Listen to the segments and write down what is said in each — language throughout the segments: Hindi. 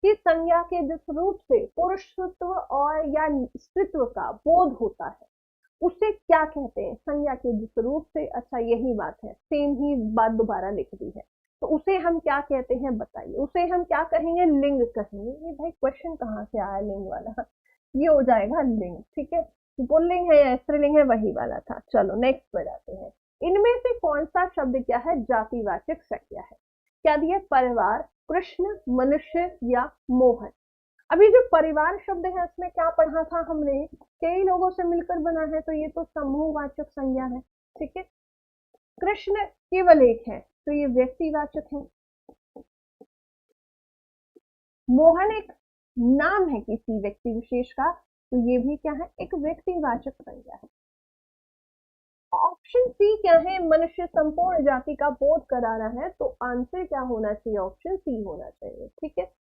कि संज्ञा के जिस रूप से पुरुषत्व और या स्त्रीत्व का बोध होता है उसे क्या कहते हैं? संज्ञा के जिस रूप से, अच्छा यही बात है, सेम ही बात दोबारा लिख दी है, तो उसे हम क्या कहते हैं बताइए? उसे हम क्या कहेंगे? लिंग कहेंगे। ये भाई क्वेश्चन कहाँ से आया लिंग वाला? ये हो जाएगा लिंग, ठीक है। पुल्लिंग है या स्त्रीलिंग है, वही वाला था। चलो नेक्स्ट पे जाते हैं। इनमें से कौन सा शब्द क्या है? जातिवाचक संज्ञा है। क्या दिया? परिवार, कृष्ण, मनुष्य या मोहन। अभी जो परिवार शब्द है उसमें क्या पढ़ा था हमने? कई लोगों से मिलकर बना है, तो ये तो समूहवाचक संज्ञा है, ठीक है। कृष्ण केवल एक है, तो ये व्यक्तिवाचक है। मोहन एक नाम है किसी व्यक्ति विशेष का, तो ये भी क्या है? एक व्यक्तिवाचक संज्ञा है। ऑप्शन सी क्या है? मनुष्य संपूर्ण जाति का बोध करा रहा है, तो आंसर क्या होना चाहिए? ऑप्शन सी होना चाहिए, ठीक है।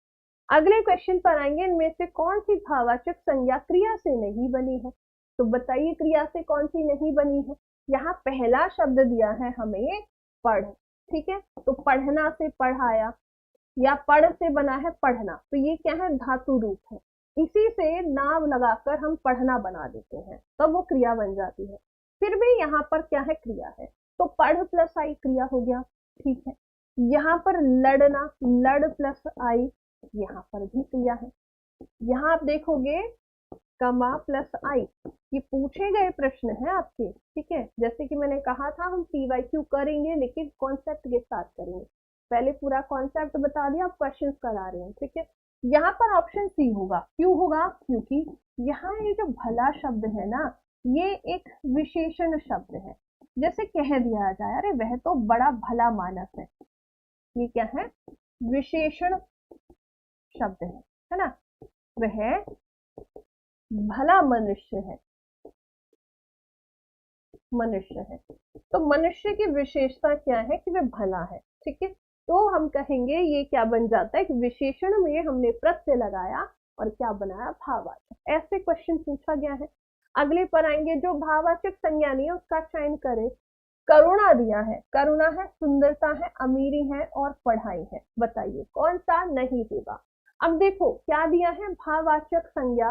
अगले क्वेश्चन पर आएंगे। इनमें से कौन सी भाववाचक संज्ञा क्रिया से नहीं बनी है? तो बताइए क्रिया से कौन सी नहीं बनी है? यहाँ पहला शब्द दिया है हमें पढ़, ठीक है, तो पढ़ना से पढ़ाया या पढ़ से बना है पढ़ना, तो ये क्या है? धातु रूप है। इसी से नाम लगाकर हम पढ़ना बना देते हैं, तब वो क्रिया बन जाती है। फिर भी यहाँ पर क्या है? क्रिया है, तो पढ़ प्लस आई क्रिया हो गया, ठीक है। यहाँ पर लड़ना, लड़ प्लस आई, यहाँ पर भी क्रिया है। यहाँ आप देखोगे कमा प्लस आई, ये पूछे गए प्रश्न है आपके, ठीक है। जैसे कि मैंने कहा था हम PYQ करेंगे, लेकिन कॉन्सेप्ट के साथ करेंगे। पहले पूरा कॉन्सेप्ट बता दिया, अब क्वेश्चंस करा रहे हैं, ठीक है। यहाँ पर ऑप्शन सी होगा। क्यों होगा? क्योंकि यहाँ ये जो भला शब्द है ना, ये एक विशेषण शब्द है। जैसे कह दिया जाए अरे वह तो बड़ा भला मानस है, ये क्या है? विशेषण शब्द है ना। वह भला मनुष्य है, मनुष्य है, तो मनुष्य की विशेषता क्या है? कि वह भला है, ठीक है। तो हम कहेंगे ये क्या बन जाता है? कि विशेषण में हमने प्रत्यय लगाया और क्या बनाया? भाववाचक। ऐसे क्वेश्चन पूछा गया है। अगले पर आएंगे। जो भाववाचक संज्ञा नहीं है उसका चयन करें। करुणा दिया है, करुणा है, सुंदरता है, अमीरी है और पढ़ाई है, बताइए कौन सा नहीं होगा? अब देखो क्या दिया है? भाववाचक संज्ञा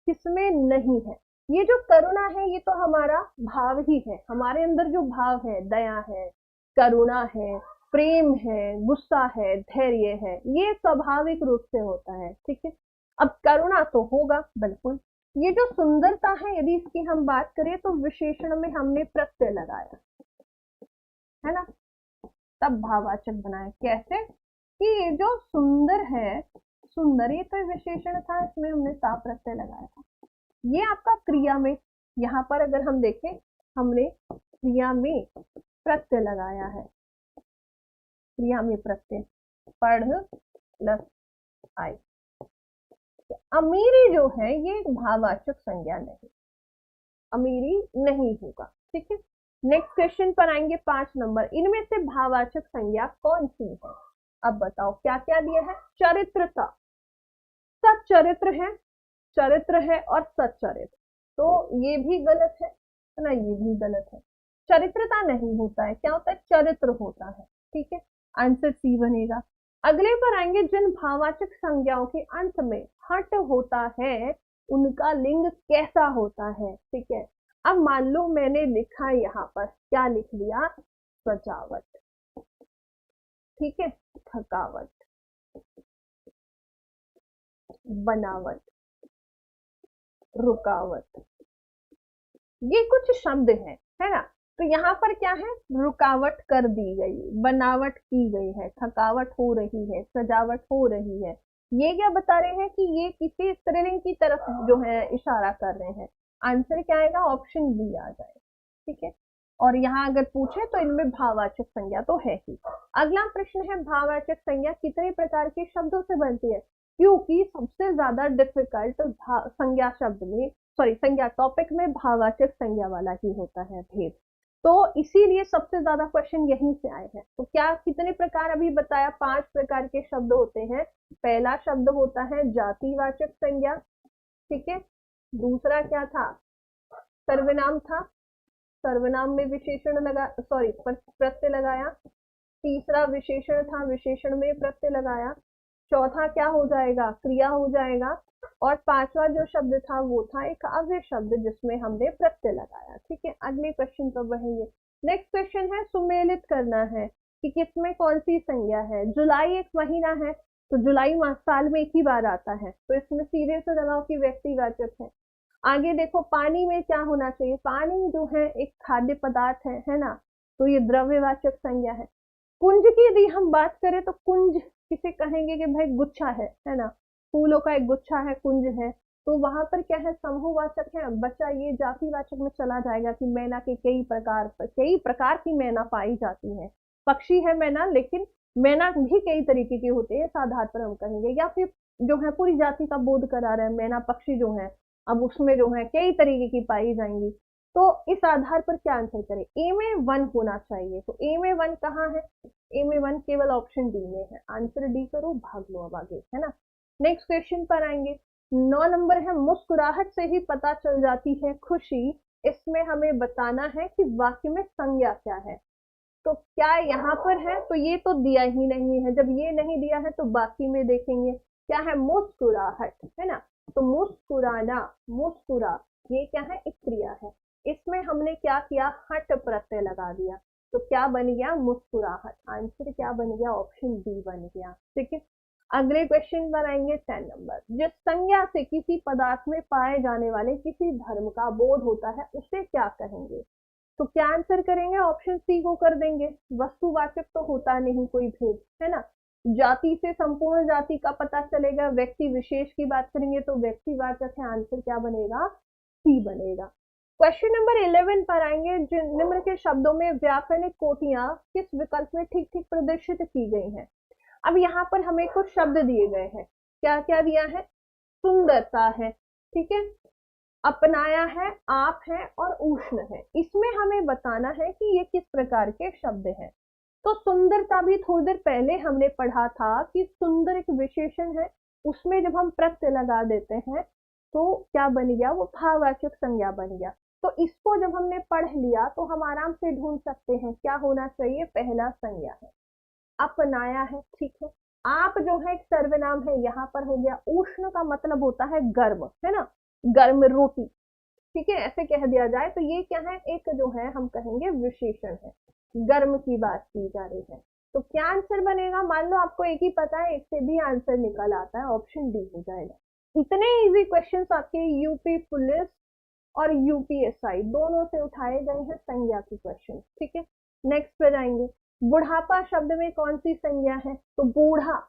किसमें नहीं है? ये जो करुणा है ये तो हमारा भाव ही है, हमारे अंदर जो भाव है, दया है, करुणा है, प्रेम है, गुस्सा है, धैर्य है, ये स्वाभाविक रूप से होता है, ठीक है। अब करुणा तो होगा बिल्कुल। ये जो सुंदरता है, यदि इसकी हम बात करें तो विशेषण में हमने प्रत्यय लगाया है ना, तब भाववाचक बनाए। कैसे? कि ये जो सुंदर है, सुंदर ये तो विशेषण था, इसमें हमने ता प्रत्यय लगाया था। ये आपका क्रिया में, यहाँ पर अगर हम देखें हमने क्रिया में प्रत्यय लगाया है, क्रिया में प्रत्यय पढ़ प्लस आई। अमीरी जो है ये भाववाचक संज्ञा नहीं, अमीरी नहीं होगा, ठीक है। नेक्स्ट क्वेश्चन पर आएंगे 5 नंबर। इनमें से भाववाचक संज्ञा कौन सी है? अब बताओ क्या क्या दिया है? चरित्रता, सच्चरित्र है, चरित्र है और सच्चरित्र, तो ये भी गलत है ना, ये भी गलत है। चरित्रता नहीं होता है, क्या होता है? चरित्र होता है, ठीक है। आंसर सी बनेगा। अगले पर आएंगे। जिन भाववाचक संज्ञाओं के अंत में हट होता है उनका लिंग कैसा होता है, ठीक है। अब मान लो मैंने लिखा यहाँ पर, क्या लिख लिया? सजावट, ठीक है, थकावट, बनावट, रुकावट, ये कुछ शब्द है ना। तो यहाँ पर क्या है? रुकावट कर दी गई, बनावट की गई है, थकावट हो रही है, सजावट हो रही है। ये क्या बता रहे हैं? कि ये किसी स्त्रीलिंग की तरफ जो है इशारा कर रहे हैं। आंसर क्या आएगा? ऑप्शन बी आ जाए, ठीक है। और यहाँ अगर पूछे तो इनमें भाववाचक संज्ञा तो है ही। अगला प्रश्न है भाववाचक संज्ञा कितने प्रकार के शब्दों से बनती है? क्योंकि सबसे ज्यादा डिफिकल्ट संज्ञा शब्द में, सॉरी संज्ञा टॉपिक में भाववाचक संज्ञा वाला ही होता है भेद, तो इसीलिए सबसे ज्यादा क्वेश्चन यहीं से आए हैं। तो क्या कितने प्रकार अभी बताया? 5 प्रकार के शब्द होते हैं। पहला शब्द होता है जातिवाचक संज्ञा, ठीक है। दूसरा क्या था? सर्वनाम था, सर्वनाम में विशेषण लगा, सॉरी प्रत्यय लगाया। तीसरा विशेषण था, विशेषण में प्रत्यय लगाया। चौथा क्या हो जाएगा, क्रिया हो जाएगा, और पांचवा जो शब्द था वो था एक अव्यय शब्द जिसमें हमने प्रत्यय लगाया। ठीक है, अगले क्वेश्चन पर बढ़ेंगे। नेक्स्ट क्वेश्चन है सुमेलित करना है कि किसमें कौन सी संज्ञा है। जुलाई एक महीना है, तो जुलाई मास साल में एक ही बार आता है, तो इसमें सीधे से लगाओ कि व्यक्तिवाचक है। आगे देखो पानी में क्या होना चाहिए, पानी जो है एक खाद्य पदार्थ है ना, तो ये द्रव्यवाचक संज्ञा है। कुंज की यदि हम बात करें तो कुंज किसे कहेंगे कि भाई गुच्छा है ना, फूलों का एक गुच्छा है, कुंज है, तो वहां पर क्या है, समूहवाचक है। बच्चा ये जातिवाचक में चला जाएगा कि मैना के कई प्रकार की मैना पाई जाती है। पक्षी है मैना, लेकिन मैना भी कई तरीके के होते हैं, इस आधार पर हम कहेंगे। या फिर जो है पूरी जाति का बोध करा रहे हैं, मैना पक्षी जो है, अब उसमें जो है कई तरीके की पाई जाएंगी, तो इस आधार पर क्या आंसर करें। ए में 1 होना चाहिए, तो ए में 1 कहाँ है, ए में 1 केवल ऑप्शन डी में है। आंसर डी करो, भाग लो अब आगे, है ना। नेक्स्ट क्वेश्चन पर आएंगे। 9 नंबर है मुस्कुराहट से ही पता चल जाती है खुशी। इसमें हमें बताना है कि वाक्य में संज्ञा क्या है। तो क्या यहाँ पर है, तो ये तो दिया ही नहीं है। जब ये नहीं दिया है तो बाकी में देखेंगे क्या है, मुस्कुराहट, है ना। तो मुस्कुराना, मुस्कुरा, ये क्या है, एक क्रिया है। इसमें हमने क्या किया, हट प्रत्यय लगा दिया, तो क्या बन गया, मुस्कुराहट। आंसर क्या बन गया, ऑप्शन डी बन गया। ठीक है, अगले क्वेश्चन पर आएंगे 10 नंबर। जिस संज्ञा से किसी पदार्थ में पाए जाने वाले किसी धर्म का बोध होता है उसे क्या कहेंगे। तो क्या आंसर करेंगे, ऑप्शन सी को कर देंगे। वस्तुवाचक तो होता नहीं कोई भेद, है ना। जाति से संपूर्ण जाति का पता चलेगा। व्यक्ति विशेष की बात करेंगे तो व्यक्तिवाचक है। आंसर क्या बनेगा, सी बनेगा। क्वेश्चन नंबर 11 पर आएंगे। निम्न के शब्दों में व्याकरणिक कोटियां किस विकल्प में ठीक ठीक प्रदर्शित की गई हैं। अब यहाँ पर हमें कुछ शब्द दिए गए हैं, क्या क्या दिया है, सुंदरता है, ठीक है, अपनाया है, आप है और उष्ण है। इसमें हमें बताना है कि ये किस प्रकार के शब्द हैं। तो सुंदरता भी थोड़ी देर पहले हमने पढ़ा था कि सुंदर एक विशेषण है, उसमें जब हम प्रत्यय लगा देते हैं तो क्या बन गया, वो भाववाचक संज्ञा बन गया। तो इसको जब हमने पढ़ लिया तो हम आराम से ढूंढ सकते हैं क्या होना चाहिए, पहला संज्ञा है, अपनाया है, ठीक है। आप जो है एक सर्वनाम है, यहाँ पर हो गया। उष्ण का मतलब होता है गर्म, है ना, गर्म रोटी, ठीक है, ऐसे कह दिया जाए तो ये क्या है, एक जो है हम कहेंगे विशेषण है, गर्म की बात की जा रही है। तो क्या आंसर बनेगा, मान लो आपको एक ही पता है, एक से भी आंसर निकल आता है, ऑप्शन डी हो जाएगा। इतने इजी क्वेश्चंस आपके यूपी पुलिस और यूपीएसआई दोनों से उठाए गए हैं संज्ञा के क्वेश्चन, ठीक है। नेक्स्ट पे जाएंगे। बुढ़ापा शब्द में कौन सी संज्ञा है, तो बूढ़ा,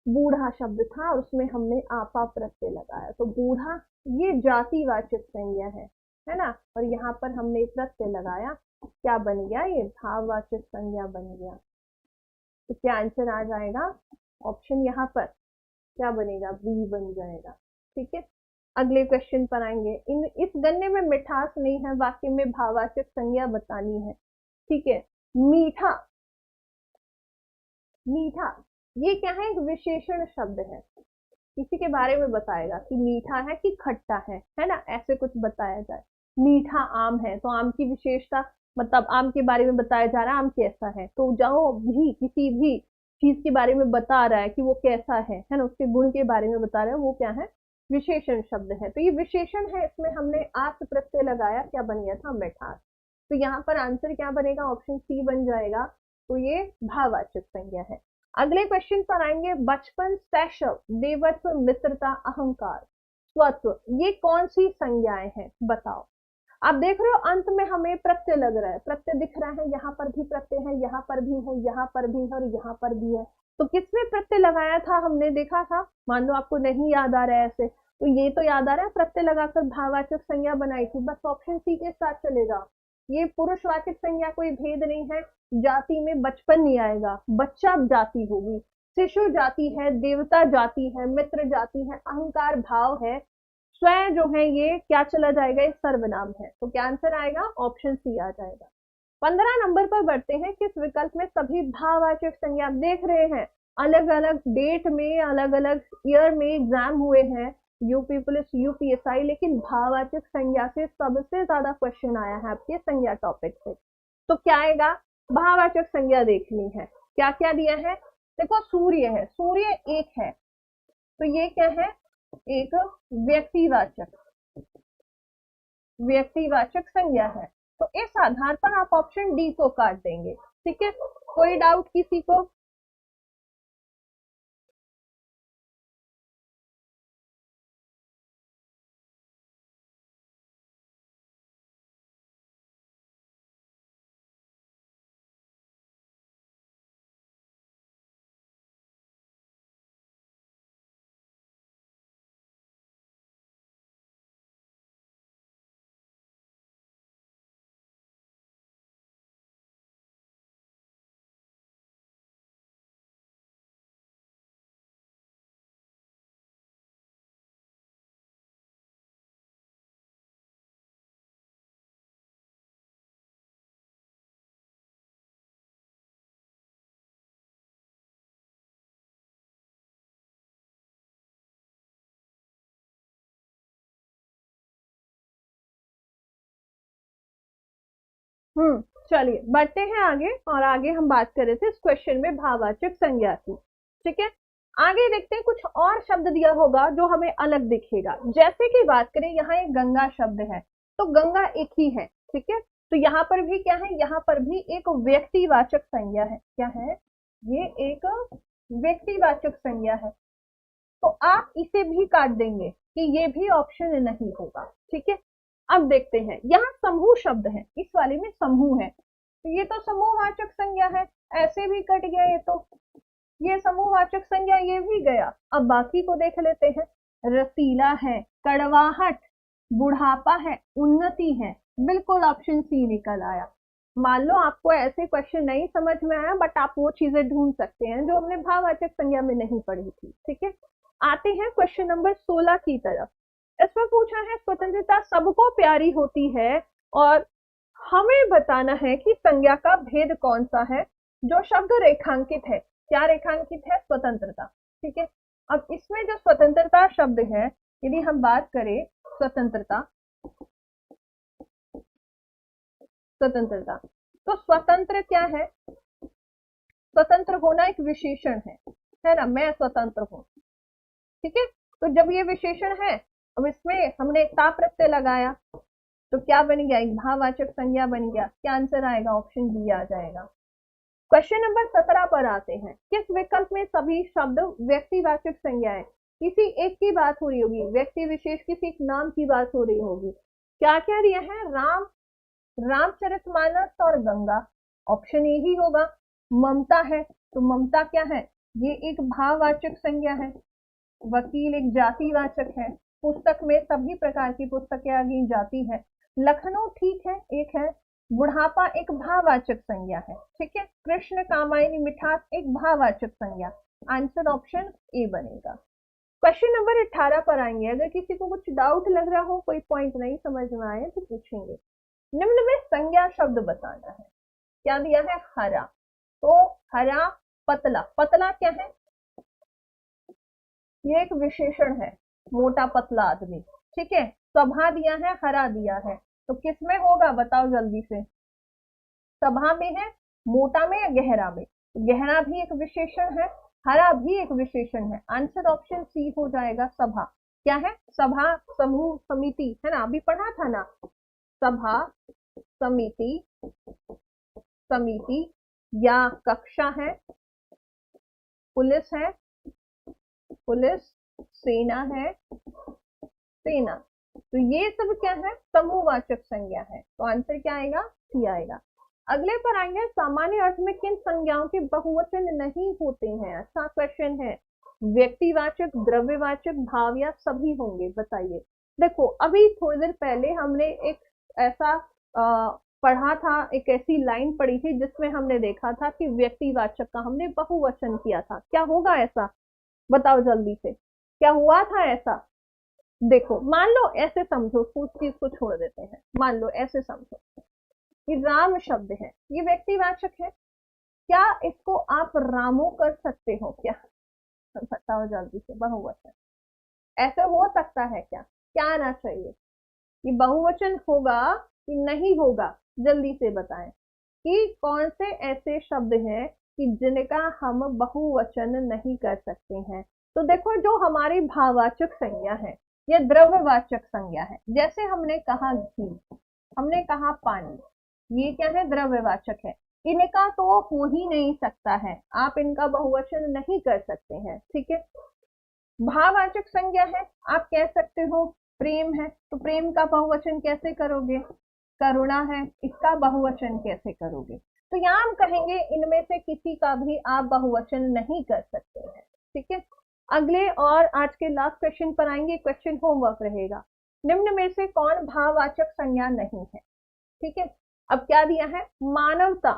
बूढ़ा शब्द था और उसमें हमने आपा प्रत्यय लगाया, तो बूढ़ा ये जातिवाचक संज्ञा है ना, और यहाँ पर हमने प्रत्यय लगाया, क्या बन गया, ये भाववाचक संज्ञा बन गया। तो क्या आंसर आ जाएगा, ऑप्शन यहाँ पर क्या बनेगा, बी बन जाएगा, ठीक है। अगले क्वेश्चन पर आएंगे। इस गन्ने में मिठास नहीं है, वाक्य में भाववाचक संज्ञा बतानी है, ठीक है। मीठा, मीठा ये क्या है, एक विशेषण शब्द है, किसी के बारे में बताएगा कि मीठा है कि खट्टा है ना, ऐसे कुछ बताया जाए। मीठा आम है, तो आम की विशेषता, मतलब आम के बारे में बताया जा रहा है, आम कैसा है, तो जो भी किसी भी चीज के बारे में बता रहा है कि वो कैसा है ना, उसके गुण के बारे में बता रहा है, वो क्या है, विशेषण शब्द है। तो ये विशेषण है, इसमें हमने आस प्रत्यय लगाया, क्या बन गया था, मिठास। तो यहाँ पर आंसर क्या बनेगा, ऑप्शन सी बन जाएगा। तो ये भाववाचक संज्ञा है। अगले क्वेश्चन पर आएंगे। बचपन, शैशव, देवत्व, मित्रता, अहंकार, स्वत्व, ये कौन सी संज्ञाएं हैं, बताओ। आप देख रहे हो अंत में हमें प्रत्यय लग रहा है, प्रत्यय दिख रहा है, यहाँ पर भी प्रत्यय है, यहाँ पर भी है, यहाँ पर भी है और यहाँ पर भी है। तो किसमें प्रत्यय लगाया था, हमने देखा था, मान लो आपको नहीं याद आ रहा है ऐसे, तो ये तो याद आ रहा है, प्रत्यय लगाकर भाववाचक संज्ञा बनाई थी, बस ऑप्शन सी के साथ चलेगा। ये पुरुषवाचक संज्ञा कोई भेद नहीं है, जाति में बचपन नहीं आएगा, बच्चा जाति होगी, शिशु जाति है, देवता जाति है, मित्र जाति है, अहंकार भाव है, स्वयं जो है ये क्या चला जाएगा, ये सर्वनाम है। तो क्या आंसर आएगा, ऑप्शन सी आ जाएगा। 15 नंबर पर बढ़ते हैं। किस विकल्प में सभी भाववाचक संज्ञा, देख रहे हैं अलग अलग डेट में, अलग अलग ईयर में एग्जाम हुए हैं, यूपी पुलिस, यूपीएसआई, लेकिन भाववाचक संज्ञा से सबसे ज्यादा क्वेश्चन आया है आपके संज्ञा टॉपिक से। तो क्या आएगा, भाववाचक संज्ञा देखनी है, क्या क्या दिया है, देखो सूर्य है, सूर्य एक है, तो ये क्या है, एक व्यक्तिवाचक, व्यक्तिवाचक संज्ञा है। तो इस आधार पर आप ऑप्शन डी को काट देंगे। ठीक है, कोई डाउट किसी को? चलिए बढ़ते हैं आगे, और आगे हम बात कर रहे थे इस क्वेश्चन में भाववाचक संज्ञा की। ठीक है, आगे देखते हैं कुछ और शब्द दिया होगा जो हमें अलग दिखेगा। जैसे कि बात करें, यहाँ एक गंगा शब्द है, तो गंगा एक ही है। ठीक है, तो यहाँ पर भी क्या है, यहाँ पर भी एक व्यक्तिवाचक संज्ञा है। क्या है, ये एक व्यक्तिवाचक संज्ञा है, तो आप इसे भी काट देंगे कि ये भी ऑप्शन नहीं होगा। ठीक है, अब देखते हैं, यहाँ समूह शब्द है, इस वाले में समूह है, तो ये तो समूहवाचक संज्ञा है, ऐसे भी कट गया ये तो, ये समूहवाचक संज्ञा ये भी गया। अब बाकी को देख लेते हैं। रसीला है, कड़वाहट, बुढ़ापा है, उन्नति है, बिल्कुल ऑप्शन सी निकल आया। मान लो आपको ऐसे क्वेश्चन नहीं समझ में आया, बट आप वो चीजें ढूंढ सकते हैं जो हमने भाववाचक संज्ञा में नहीं पढ़ी थी। ठीक है, आते हैं क्वेश्चन नंबर 16 की तरफ। इसमें पूछा है स्वतंत्रता सबको प्यारी होती है, और हमें बताना है कि संज्ञा का भेद कौन सा है। जो शब्द रेखांकित है, क्या रेखांकित है, स्वतंत्रता। ठीक है, अब इसमें जो स्वतंत्रता शब्द है, यदि हम बात करें स्वतंत्रता, स्वतंत्रता, तो स्वतंत्र क्या है, स्वतंत्र होना एक विशेषण है ना, मैं स्वतंत्र हूं। ठीक है, तो जब ये विशेषण है, अब इसमें हमने ता प्रत्यय लगाया, तो क्या बन गया, एक भाववाचक संज्ञा बन गया। क्या आंसर आएगा, ऑप्शन बी आ जाएगा। क्वेश्चन नंबर 17 पर आते हैं। किस विकल्प में सभी शब्द व्यक्तिवाचक संज्ञाएं, किसी एक की बात हो रही होगी, व्यक्ति विशेष किसी एक नाम की बात हो रही होगी। क्या क्या दिया है, राम, रामचरितमानस और गंगा, ऑप्शन ए ही होगा। ममता है, तो ममता क्या है, ये एक भाववाचक संज्ञा है। वकील एक जातिवाचक है, पुस्तक में सभी प्रकार की पुस्तकें आ गई, जाति है। लखनऊ ठीक है, एक है। बुढ़ापा एक भाववाचक संज्ञा है। ठीक है, कृष्ण कामायनी मिठास एक भाववाचक संज्ञा। आंसर ऑप्शन ए बनेगा। क्वेश्चन नंबर 18 पर आएंगे। अगर किसी को कुछ डाउट लग रहा हो, कोई पॉइंट नहीं समझ में आए तो पूछेंगे। निम्न में संज्ञा शब्द बताना है। क्या दिया है, हरा, तो हरा, पतला, पतला क्या है, ये एक विशेषण है, मोटा पतला आदमी। ठीक है, सभा दिया है, हरा दिया है, तो किस में होगा बताओ जल्दी से, सभा में है, मोटा में या गहरा में। गहरा भी एक विशेषण है, हरा भी एक विशेषण है। आंसर ऑप्शन सी हो जाएगा, सभा। क्या है, सभा, समूह, समिति है ना, अभी पढ़ा था ना, सभा, समिति, समिति, या कक्षा है, पुलिस है, पुलिस, सेना है, सेना। तो ये सब क्या है, समूहवाचक संज्ञा है, तो आंसर क्या आएगा, सी आएगा। अगले पर आएंगे, सामान्य अर्थ में किन संज्ञाओं के बहुवचन नहीं होते हैं। अच्छा क्वेश्चन है, व्यक्तिवाचक, द्रव्यवाचक, भाव या सभी होंगे, बताइए। देखो, अभी थोड़ी देर पहले हमने एक ऐसा पढ़ा था, एक ऐसी लाइन पढ़ी थी जिसमें हमने देखा था कि व्यक्तिवाचक का हमने बहुवचन किया था। क्या होगा ऐसा, बताओ जल्दी से, क्या हुआ था ऐसा। देखो, मान लो ऐसे समझो, उस चीज को छोड़ देते हैं, मान लो ऐसे समझो कि राम शब्द है, ये व्यक्तिवाचक है, क्या इसको आप रामो कर सकते हो क्या, बताओ जल्दी से, बहुवचन ऐसे हो सकता है क्या, क्या आना चाहिए, ये बहुवचन होगा कि नहीं होगा, जल्दी से बताएं कि कौन से ऐसे शब्द हैं कि जिनका हम बहुवचन नहीं कर सकते हैं। तो देखो, जो हमारी भाववाचक संज्ञा है या द्रव्यवाचक संज्ञा है, जैसे हमने कहा घी, हमने कहा पानी, ये क्या है? द्रव्यवाचक है। इनका तो हो ही नहीं सकता है, आप इनका बहुवचन नहीं कर सकते हैं, ठीक है। भाववाचक संज्ञा है, आप कह सकते हो प्रेम है, तो प्रेम का बहुवचन कैसे करोगे? करुणा है, इसका बहुवचन कैसे करोगे? तो यहाँ हम कहेंगे इनमें से किसी का भी आप बहुवचन नहीं कर सकते हैं, ठीक है। अगले और आज के लास्ट क्वेश्चन पर आएंगे, क्वेश्चन होमवर्क रहेगा। निम्न में से कौन भाववाचक संज्ञा नहीं है? ठीक है। अब क्या दिया है? मानवता।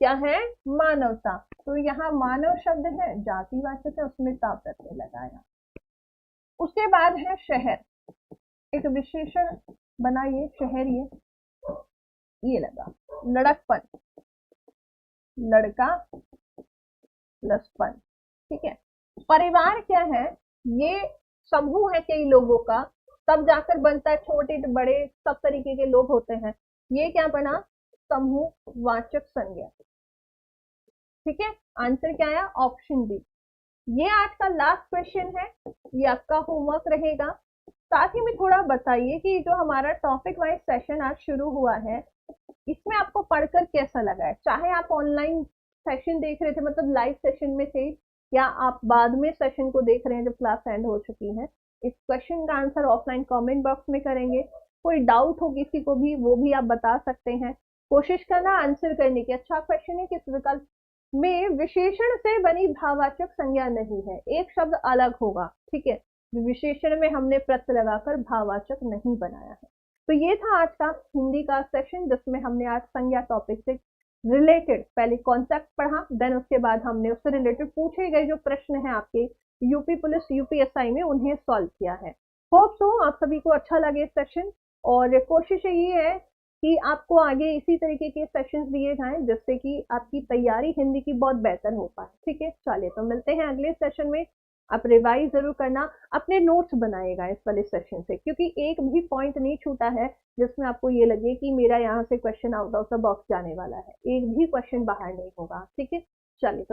क्या है? मानवता। तो यहाँ मानव शब्द है, जातिवाचक है, उसमें ता प्रत्यय लगाया। उसके बाद है शहर, एक विशेषण बनाइए, शहर, ये लगा। लड़कपन, लड़का लसपन, ठीक है। परिवार क्या है? ये समूह है कई लोगों का, तब जाकर बनता है, छोटे बड़े सब तरीके के लोग होते हैं। ये क्या बना? समूहवाचक संज्ञा, ठीक है। आंसर क्या आया? Option B. ये आज का लास्ट क्वेश्चन है, ये आपका होमवर्क रहेगा। साथ ही में थोड़ा बताइए कि जो हमारा टॉपिक वाइज सेशन आज शुरू हुआ है, इसमें आपको पढ़कर कैसा लगा है? चाहे आप ऑनलाइन सेशन देख रहे थे, मतलब लाइव सेशन में थे, या आप बाद में सेशन को देख रहे हैं जब क्लास एंड हो चुकी है। इस क्वेश्चन का आंसर ऑफलाइन कमेंट बॉक्स में करेंगे। कोई डाउट हो किसी को भी, वो भी आप बता सकते हैं। कोशिश करना आंसर करने की। अच्छा क्वेश्चन है, किस विकल्प में विशेषण से बनी भाववाचक संज्ञा नहीं है? एक शब्द अलग होगा, ठीक है। विशेषण में हमने प्रत्यय लगाकर भाववाचक नहीं बनाया है। तो ये था आज का हिंदी का सेशन, जिसमें हमने आज संज्ञा टॉपिक से रिलेटेड पहले कॉन्सेप्ट पढ़ा, देन उसके बाद हमने उससे रिलेटेड पूछे गए जो प्रश्न है आपके यूपी पुलिस यूपीएसआई में, उन्हें सॉल्व किया है। होप सो आप सभी को अच्छा लगे सेशन, और कोशिश ये है कि आपको आगे इसी तरीके के सेशंस दिए जाएं, जिससे कि आपकी तैयारी हिंदी की बहुत बेहतर हो पाए, ठीक है। चलिए, तो मिलते हैं अगले सेशन में। आप रिवाइज जरूर करना, अपने नोट्स बनाएगा इस वाले सेशन से, क्योंकि एक भी पॉइंट नहीं छूटा है जिसमें आपको ये लगे कि मेरा यहाँ से question out of the box जाने वाला है। एक भी क्वेश्चन बाहर नहीं होगा, ठीक है। चलिए।